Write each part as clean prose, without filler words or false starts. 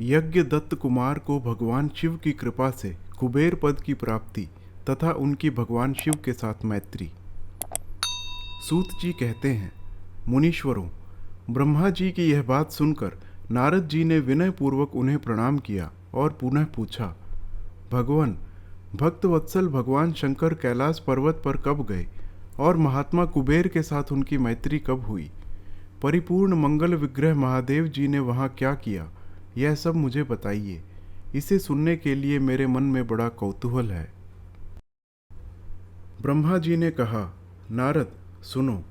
यज्ञ दत्त कुमार को भगवान शिव की कृपा से कुबेर पद की प्राप्ति तथा उनकी भगवान शिव के साथ मैत्री। सूत जी कहते हैं, मुनीश्वरों, ब्रह्मा जी की यह बात सुनकर नारद जी ने विनय पूर्वक उन्हें प्रणाम किया और पुनः पूछा, भगवान, भक्त वत्सल भगवान शंकर कैलाश पर्वत पर कब गए और महात्मा कुबेर के साथ उनकी मैत्री कब हुई? परिपूर्ण मंगल विग्रह महादेव जी ने वहाँ क्या किया, यह सब मुझे बताइए। इसे सुनने के लिए मेरे मन में बड़ा कौतूहल है। ब्रह्मा जी ने कहा, नारद सुनो,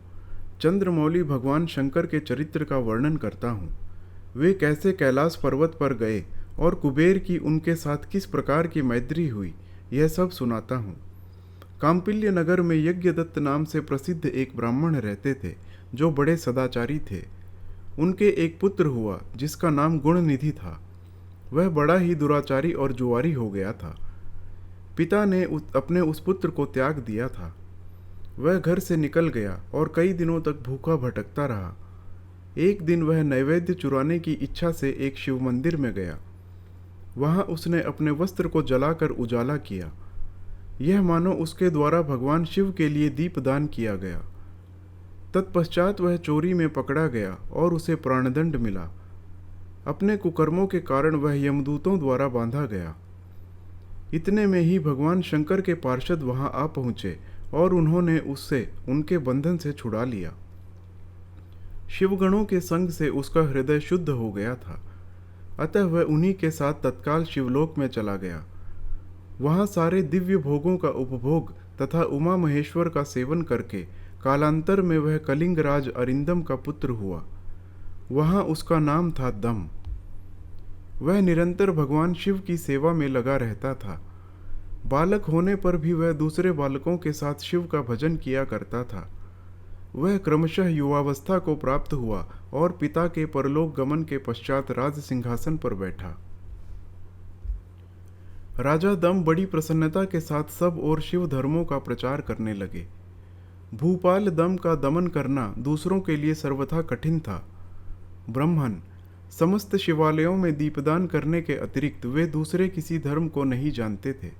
चंद्रमौली भगवान शंकर के चरित्र का वर्णन करता हूँ। वे कैसे कैलाश पर्वत पर गए और कुबेर की उनके साथ किस प्रकार की मैत्री हुई, यह सब सुनाता हूँ। काम्पिल्य नगर में यज्ञदत्त नाम से प्रसिद्ध एक ब्राह्मण रहते थे, जो बड़े सदाचारी थे। उनके एक पुत्र हुआ जिसका नाम गुणनिधि था। वह बड़ा ही दुराचारी और जुआरी हो गया था। पिता ने अपने उस पुत्र को त्याग दिया था। वह घर से निकल गया और कई दिनों तक भूखा भटकता रहा। एक दिन वह नैवेद्य चुराने की इच्छा से एक शिव मंदिर में गया। वहां उसने अपने वस्त्र को जलाकर उजाला किया। यह मानो उसके द्वारा भगवान शिव के लिए दीपदान किया गया। तत्पश्चात वह चोरी में पकड़ा गया और उसे प्राणदंड मिला। अपने कुकर्मों के कारण वह यमदूतों द्वारा बांधा गया। इतने में ही भगवान शंकर के पार्षद वहां आ पहुंचे और उन्होंने उससे उनके बंधन से छुड़ा लिया। शिवगणों के संग से उसका हृदय शुद्ध हो गया था, अतः वह उन्हीं के साथ तत्काल शिवलोक में चला गया। वहां सारे दिव्य भोगों का उपभोग तथा उमा महेश्वर का सेवन करके कालांतर में वह कलिंगराज अरिंदम का पुत्र हुआ। वहां उसका नाम था दम। वह निरंतर भगवान शिव की सेवा में लगा रहता था। बालक होने पर भी वह दूसरे बालकों के साथ शिव का भजन किया करता था। वह क्रमशः युवावस्था को प्राप्त हुआ और पिता के परलोक गमन के पश्चात राज सिंहासन पर बैठा। राजा दम बड़ी प्रसन्नता के साथ सब और शिव धर्मों का प्रचार करने लगे। भूपाल दम का दमन करना दूसरों के लिए सर्वथा कठिन था। ब्राह्मण समस्त शिवालयों में दीपदान करने के अतिरिक्त वे दूसरे किसी धर्म को नहीं जानते थे।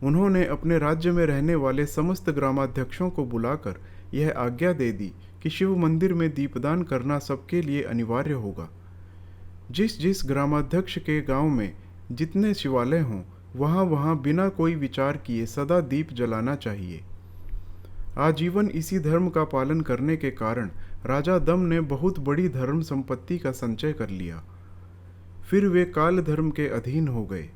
उन्होंने अपने राज्य में रहने वाले समस्त ग्रामाध्यक्षों को बुलाकर यह आज्ञा दे दी कि शिव मंदिर में दीपदान करना सबके लिए अनिवार्य होगा। जिस जिस ग्रामाध्यक्ष के गांव में जितने शिवालय हों, वहां वहां बिना कोई विचार किए सदा दीप जलाना चाहिए। आजीवन इसी धर्म का पालन करने के कारण राजा दम ने बहुत बड़ी धर्म संपत्ति का संचय कर लिया। फिर वे काल धर्म के अधीन हो गए।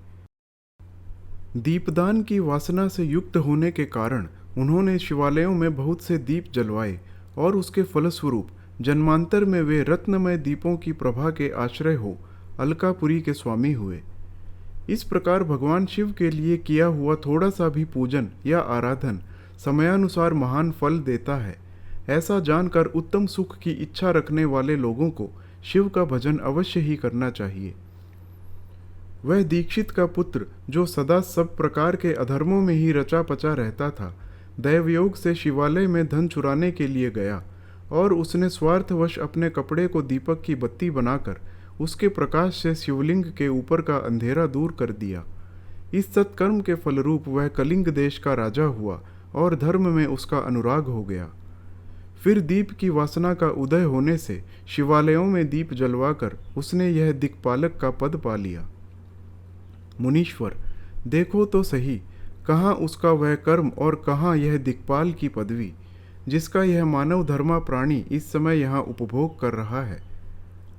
दीपदान की वासना से युक्त होने के कारण उन्होंने शिवालयों में बहुत से दीप जलवाए और उसके फलस्वरूप जन्मांतर में वे रत्नमय दीपों की प्रभा के आश्रय हो अलकापुरी के स्वामी हुए। इस प्रकार भगवान शिव के लिए किया हुआ थोड़ा सा भी पूजन या आराधन समयानुसार महान फल देता है। ऐसा जानकर उत्तम सुख की इच्छा रखने वाले लोगों को शिव का भजन अवश्य ही करना चाहिए। वह दीक्षित का पुत्र, जो सदा सब प्रकार के अधर्मों में ही रचा पचा रहता था, दैवयोग से शिवालय में धन चुराने के लिए गया और उसने स्वार्थवश अपने कपड़े को दीपक की बत्ती बनाकर उसके प्रकाश से शिवलिंग के ऊपर का अंधेरा दूर कर दिया। इस सत्कर्म के फलरूप वह कलिंग देश का राजा हुआ और धर्म में उसका अनुराग हो गया। फिर दीप की वासना का उदय होने से शिवालयों में दीप जलवाकर उसने यह दिक्पालक का पद पा लिया। मुनीश्वर, देखो तो सही, कहाँ उसका वह कर्म और कहाँ यह दिक्पाल की पदवी, जिसका यह मानव धर्मा प्राणी इस समय यहाँ उपभोग कर रहा है।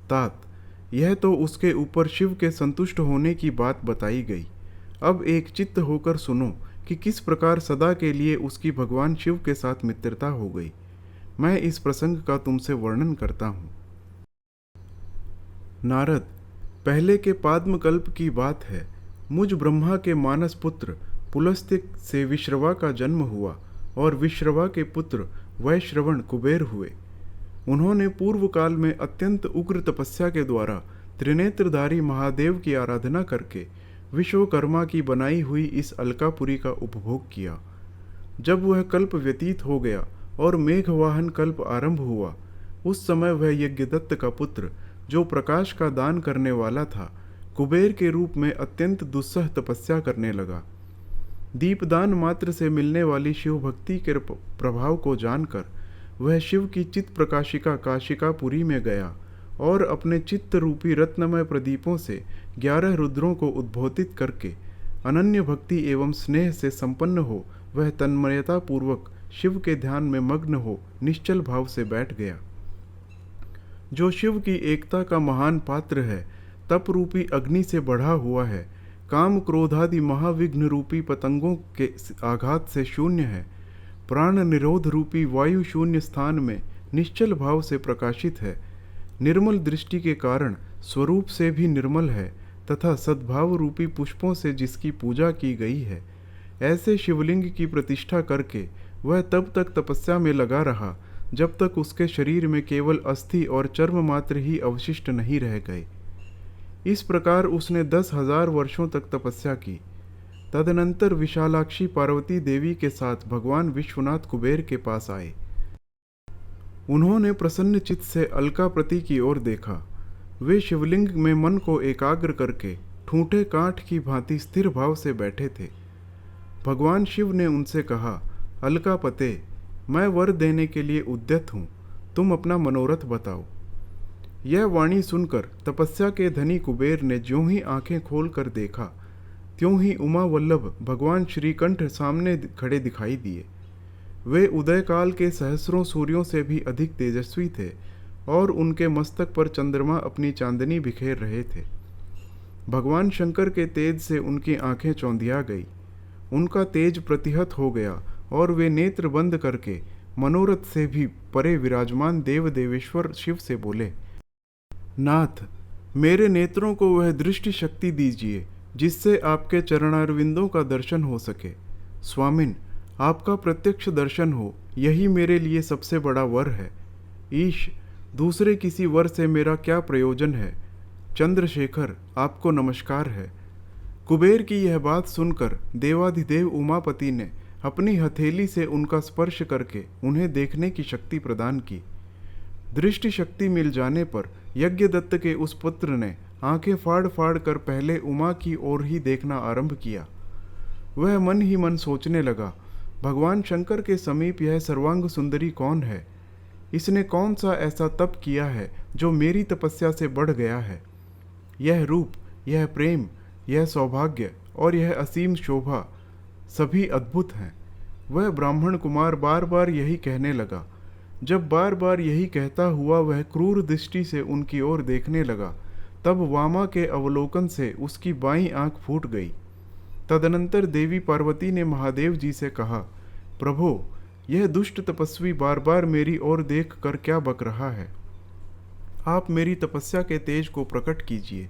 तात, यह तो उसके ऊपर शिव के संतुष्ट होने की बात बताई गई। अब एक चित्त होकर सुनो कि किस प्रकार सदा के लिए उसकी भगवान शिव के साथ मित्रता हो गई। मैं इस प्रसंग का तुमसे वर्णन करता हूँ। नारद, पहले के पाद्मकल्प की बात है। मुझ ब्रह्मा के मानस पुत्र पुलस्त्य से विश्रवा का जन्म हुआ और विश्रवा के पुत्र वैश्रवण कुबेर हुए। उन्होंने पूर्व काल में अत्यंत उग्र तपस्या के द्वारा त्रिनेत्रधारी महादेव की आराधना करके विश्वकर्मा की बनाई हुई इस अलकापुरी का उपभोग किया। जब वह कल्प व्यतीत हो गया और मेघवाहन कल्प आरंभ हुआ, उस समय वह यज्ञदत्त का पुत्र, जो प्रकाश का दान करने वाला था, कुबेर के रूप में अत्यंत दुस्सह तपस्या करने लगा। दीपदान मात्र से मिलने वाली शिव भक्ति के प्रभाव को जानकर वह शिव की चित्त प्रकाशिका काशिकापुरी में गया और अपने चित्त रूपी रत्नमय प्रदीपों से 11 रुद्रों को उद्बोधित करके अनन्य भक्ति एवं स्नेह से संपन्न हो वह तन्मयता पूर्वक शिव के ध्यान में मग्न हो निश्चल भाव से बैठ गया। जो शिव की एकता का महान पात्र है, तप रूपी अग्नि से बढ़ा हुआ है, काम क्रोधादि महाविघ्न रूपी पतंगों के आघात से शून्य है, प्राण निरोध रूपी वायु शून्य स्थान में निश्चल भाव से प्रकाशित है, निर्मल दृष्टि के कारण स्वरूप से भी निर्मल है तथा सद्भाव रूपी पुष्पों से जिसकी पूजा की गई है, ऐसे शिवलिंग की प्रतिष्ठा करके वह तब तक तपस्या में लगा रहा जब तक उसके शरीर में केवल अस्थि और चर्म मात्र ही अवशिष्ट नहीं रह गए। इस प्रकार उसने 10,000 वर्षों तक तपस्या की। तदनंतर विशालाक्षी पार्वती देवी के साथ भगवान विश्वनाथ कुबेर के पास आए। उन्होंने प्रसन्न चित्त से अलकाप्रति की ओर देखा। वे शिवलिंग में मन को एकाग्र करके ठूंठे काठ की भांति स्थिर भाव से बैठे थे। भगवान शिव ने उनसे कहा, अलकापते, मैं वर देने के लिए उद्यत हूँ, तुम अपना मनोरथ बताओ। यह वाणी सुनकर तपस्या के धनी कुबेर ने ज्यों ही आंखें खोल कर देखा, त्यों ही उमा वल्लभ भगवान श्रीकंठ सामने खड़े दिखाई दिए। वे उदय काल के सहस्रों सूर्यों से भी अधिक तेजस्वी थे और उनके मस्तक पर चंद्रमा अपनी चांदनी बिखेर रहे थे। भगवान शंकर के तेज से उनकी आंखें चौंधिया गई, उनका तेज प्रतिहत हो गया और वे नेत्र बंद करके मनोरथ से भी परे विराजमान देव देवेश्वर शिव से बोले, नाथ, मेरे नेत्रों को वह दृष्टि शक्ति दीजिए जिससे आपके चरणारविंदों का दर्शन हो सके। स्वामिन, आपका प्रत्यक्ष दर्शन हो, यही मेरे लिए सबसे बड़ा वर है। ईश, दूसरे किसी वर से मेरा क्या प्रयोजन है। चंद्रशेखर, आपको नमस्कार है। कुबेर की यह बात सुनकर देवाधिदेव उमापति ने अपनी हथेली से उनका स्पर्श करके उन्हें देखने की शक्ति प्रदान की। दृष्टि शक्ति मिल जाने पर यज्ञदत्त के उस पुत्र ने आंखें फाड़ फाड़ कर पहले उमा की ओर ही देखना आरंभ किया। वह मन ही मन सोचने लगा, भगवान शंकर के समीप यह सर्वांग सुंदरी कौन है? इसने कौन सा ऐसा तप किया है जो मेरी तपस्या से बढ़ गया है? यह रूप, यह प्रेम, यह सौभाग्य और यह असीम शोभा सभी अद्भुत हैं। वह ब्राह्मण कुमार बार बार यही कहने लगा। जब बार बार यही कहता हुआ वह क्रूर दृष्टि से उनकी ओर देखने लगा, तब वामा के अवलोकन से उसकी बाईं आंख फूट गई। तदनंतर देवी पार्वती ने महादेव जी से कहा, प्रभो, यह दुष्ट तपस्वी बार बार मेरी ओर देख कर क्या बक रहा है? आप मेरी तपस्या के तेज को प्रकट कीजिए।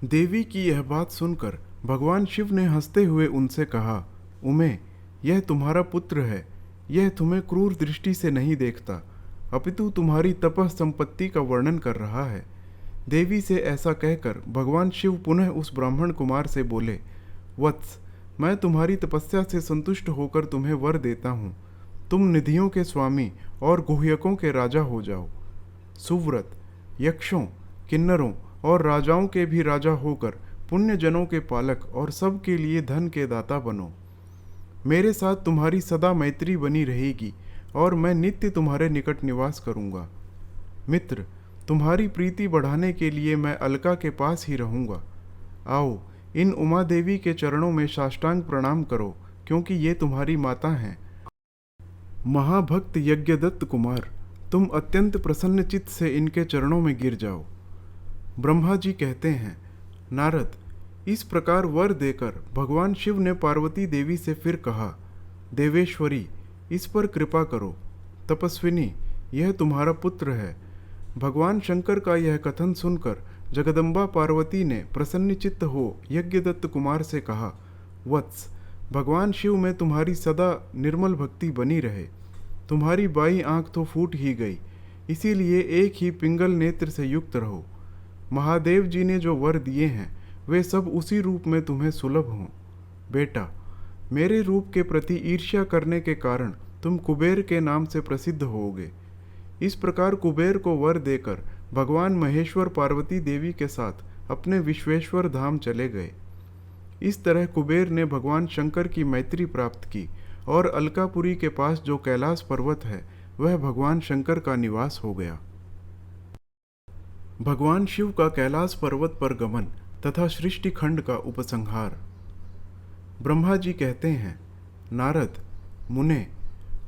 देवी की यह बात सुनकर भगवान शिव ने हंसते हुए उनसे कहा, उमे, यह तुम्हारा पुत्र है। यह तुम्हें क्रूर दृष्टि से नहीं देखता, अपितु तुम्हारी तपः संपत्ति का वर्णन कर रहा है। देवी से ऐसा कहकर भगवान शिव पुनः उस ब्राह्मण कुमार से बोले, वत्स, मैं तुम्हारी तपस्या से संतुष्ट होकर तुम्हें वर देता हूँ। तुम निधियों के स्वामी और गुह्यकों के राजा हो जाओ। सुव्रत, यक्षों, किन्नरों और राजाओं के भी राजा होकर पुण्य जनों के पालक और सबके लिए धन के दाता बनो। मेरे साथ तुम्हारी सदा मैत्री बनी रहेगी और मैं नित्य तुम्हारे निकट निवास करूँगा। मित्र, तुम्हारी प्रीति बढ़ाने के लिए मैं अलका के पास ही रहूँगा। आओ, इन उमा देवी के चरणों में साष्टांग प्रणाम करो, क्योंकि ये तुम्हारी माता हैं। महाभक्त यज्ञदत्त कुमार, तुम अत्यंत प्रसन्न चित्त से इनके चरणों में गिर जाओ। ब्रह्मा जी कहते हैं, नारद, इस प्रकार वर देकर भगवान शिव ने पार्वती देवी से फिर कहा, देवेश्वरी, इस पर कृपा करो। तपस्विनी, यह तुम्हारा पुत्र है। भगवान शंकर का यह कथन सुनकर जगदम्बा पार्वती ने प्रसन्नचित्त हो यज्ञदत्त कुमार से कहा, वत्स, भगवान शिव में तुम्हारी सदा निर्मल भक्ति बनी रहे। तुम्हारी बाई आंख तो फूट ही गई, इसीलिए एक ही पिंगल नेत्र से युक्त रहो। महादेव जी ने जो वर दिए हैं वे सब उसी रूप में तुम्हें सुलभ हों। बेटा, मेरे रूप के प्रति ईर्ष्या करने के कारण तुम कुबेर के नाम से प्रसिद्ध होगे। इस प्रकार कुबेर को वर देकर भगवान महेश्वर पार्वती देवी के साथ अपने विश्वेश्वर धाम चले गए। इस तरह कुबेर ने भगवान शंकर की मैत्री प्राप्त की और अलकापुरी के पास जो कैलाश पर्वत है वह भगवान शंकर का निवास हो गया। भगवान शिव का कैलाश पर्वत पर गमन तथा सृष्टि खंड का उपसंहार। ब्रह्मा जी कहते हैं, नारद मुने,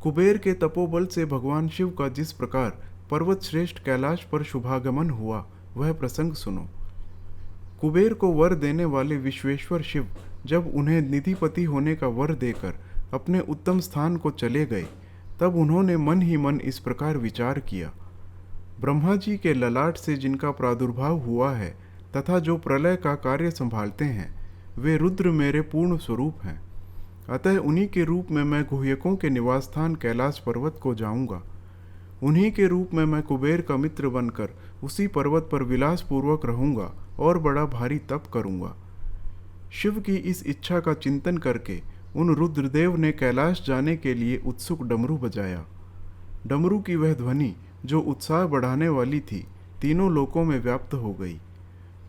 कुबेर के तपोबल से भगवान शिव का जिस प्रकार पर्वत श्रेष्ठ कैलाश पर शुभागमन हुआ वह प्रसंग सुनो। कुबेर को वर देने वाले विश्वेश्वर शिव जब उन्हें निधिपति होने का वर देकर अपने उत्तम स्थान को चले गए, तब उन्होंने मन ही मन इस प्रकार विचार किया, ब्रह्मा जी के ललाट से जिनका प्रादुर्भाव हुआ है तथा जो प्रलय का कार्य संभालते हैं, वे रुद्र मेरे पूर्ण स्वरूप हैं। अतः उन्हीं के रूप में मैं गुह्यकों के निवास स्थान कैलाश पर्वत को जाऊंगा। उन्हीं के रूप में मैं कुबेर का मित्र बनकर उसी पर्वत पर विलास पूर्वक रहूंगा और बड़ा भारी तप करूंगा। शिव की इस इच्छा का चिंतन करके उन रुद्रदेव ने कैलाश जाने के लिए उत्सुक डमरू बजाया। डमरू की वह ध्वनि जो उत्साह बढ़ाने वाली थी, तीनों लोकों में व्याप्त हो गई।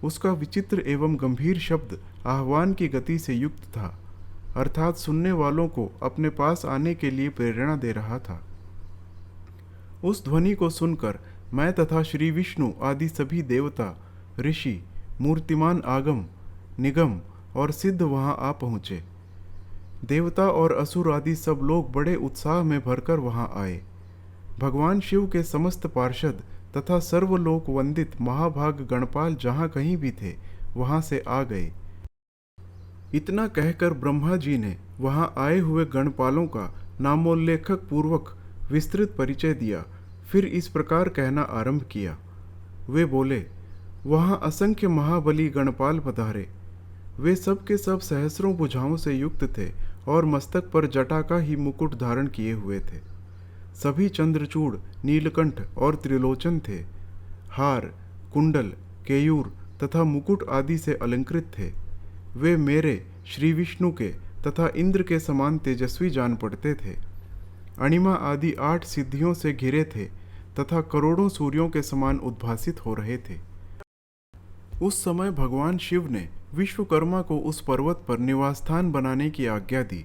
उसका विचित्र एवं गंभीर शब्द आह्वान की गति से युक्त था, अर्थात सुनने वालों को अपने पास आने के लिए प्रेरणा दे रहा था। उस ध्वनि को सुनकर मैं तथा श्री विष्णु आदि सभी देवता, ऋषि, मूर्तिमान आगम, निगम और सिद्ध वहां आ पहुँचे। देवता और असुर आदि सब लोग बड़े उत्साह में भरकर वहां आए। भगवान शिव के समस्त पार्षद तथा सर्वलोक वंदित महाभाग गणपाल जहाँ कहीं भी थे वहां से आ गए। इतना कहकर ब्रह्मा जी ने वहां आए हुए गणपालों का नामोल्लेखक पूर्वक विस्तृत परिचय दिया। फिर इस प्रकार कहना आरंभ किया। वे बोले, वहां असंख्य महाबली गणपाल पधारे। वे सब के सब सहस्रों भुजाओं से युक्त थे और मस्तक पर जटा का ही मुकुट धारण किए हुए थे। सभी चंद्रचूड़, नीलकंठ और त्रिलोचन थे। हार, कुंडल, केयूर तथा मुकुट आदि से अलंकृत थे। वे मेरे श्री विष्णु के तथा इंद्र के समान तेजस्वी जान पड़ते थे। अणिमा आदि 8 सिद्धियों से घिरे थे तथा करोड़ों सूर्यों के समान उद्भासित हो रहे थे। उस समय भगवान शिव ने विश्वकर्मा को उस पर्वत पर निवास स्थान बनाने की आज्ञा दी।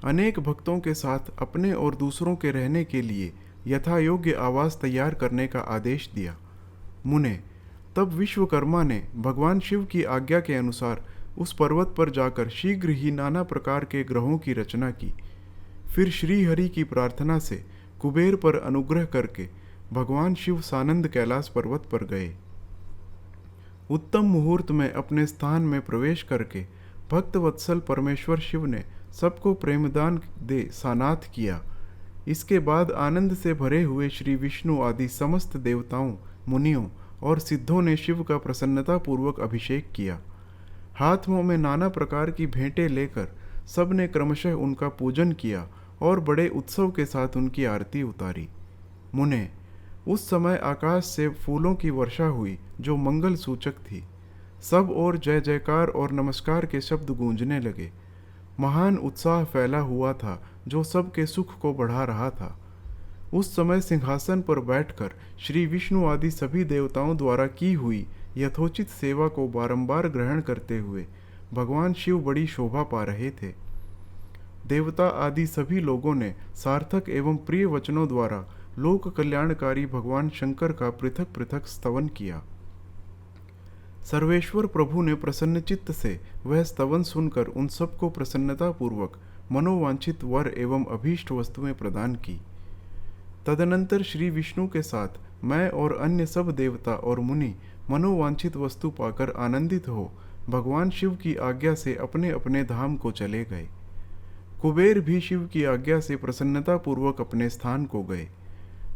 अनेक भक्तों के साथ अपने और दूसरों के रहने के लिए यथा योग्य आवास तैयार करने का आदेश दिया। मुने, तब विश्वकर्मा ने भगवान शिव की आज्ञा के अनुसार उस पर्वत पर जाकर शीघ्र ही नाना प्रकार के ग्रहों की रचना की। फिर श्री हरि की प्रार्थना से कुबेर पर अनुग्रह करके भगवान शिव सानंद कैलाश पर्वत पर गए। उत्तम मुहूर्त में अपने स्थान में प्रवेश करके भक्त वत्सल परमेश्वर शिव ने सबको प्रेमदान दे सानाथ किया। इसके बाद आनंद से भरे हुए श्री विष्णु आदि समस्त देवताओं, मुनियों और सिद्धों ने शिव का प्रसन्नता पूर्वक अभिषेक किया। हाथों में नाना प्रकार की भेंटें लेकर सब ने क्रमशः उनका पूजन किया और बड़े उत्सव के साथ उनकी आरती उतारी। मुने, उस समय आकाश से फूलों की वर्षा हुई जो मंगल सूचक थी। सब और जय जयकार और नमस्कार के शब्द गूंजने लगे। महान उत्साह फैला हुआ था जो सबके सुख को बढ़ा रहा था। उस समय सिंहासन पर बैठकर श्री विष्णु आदि सभी देवताओं द्वारा की हुई यथोचित सेवा को बारंबार ग्रहण करते हुए भगवान शिव बड़ी शोभा पा रहे थे। देवता आदि सभी लोगों ने सार्थक एवं प्रिय वचनों द्वारा लोक कल्याणकारी भगवान शंकर का पृथक पृथक स्तवन किया। सर्वेश्वर प्रभु ने प्रसन्नचित्त से वह स्तवन सुनकर उन सबको प्रसन्नता पूर्वक मनोवांछित वर एवं अभीष्ट वस्तुएं प्रदान की। तदनंतर श्री विष्णु के साथ मैं और अन्य सब देवता और मुनि मनोवांछित वस्तु पाकर आनंदित हो भगवान शिव की आज्ञा से अपने अपने धाम को चले गए। कुबेर भी शिव की आज्ञा से प्रसन्नता पूर्वक अपने स्थान को गए।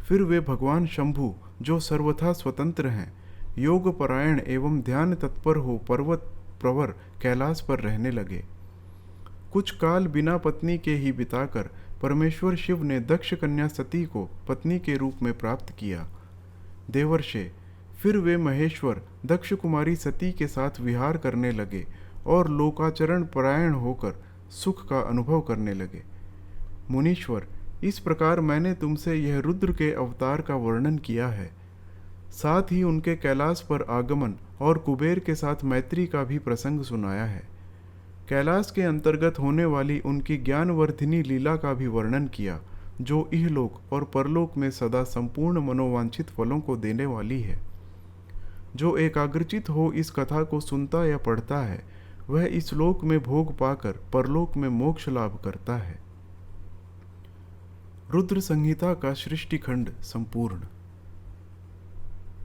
फिर वे भगवान शंभु जो सर्वथा स्वतंत्र हैं, योग परायण एवं ध्यान तत्पर हो पर्वत प्रवर कैलाश पर रहने लगे। कुछ काल बिना पत्नी के ही बिताकर परमेश्वर शिव ने दक्ष कन्या सती को पत्नी के रूप में प्राप्त किया। देवर्षे, फिर वे महेश्वर दक्ष कुमारी सती के साथ विहार करने लगे और लोकाचरण परायण होकर सुख का अनुभव करने लगे। मुनीश्वर, इस प्रकार मैंने तुमसे यह रुद्र के अवतार का वर्णन किया है। साथ ही उनके कैलाश पर आगमन और कुबेर के साथ मैत्री का भी प्रसंग सुनाया है। कैलाश के अंतर्गत होने वाली उनकी ज्ञानवर्धिनी लीला का भी वर्णन किया, जो इहलोक और परलोक में सदा संपूर्ण मनोवांछित फलों को देने वाली है। जो एकाग्रचित हो इस कथा को सुनता या पढ़ता है, वह इस लोक में भोग पाकर परलोक में मोक्ष लाभ करता है। रुद्र संहिता का सृष्टि खंड संपूर्ण।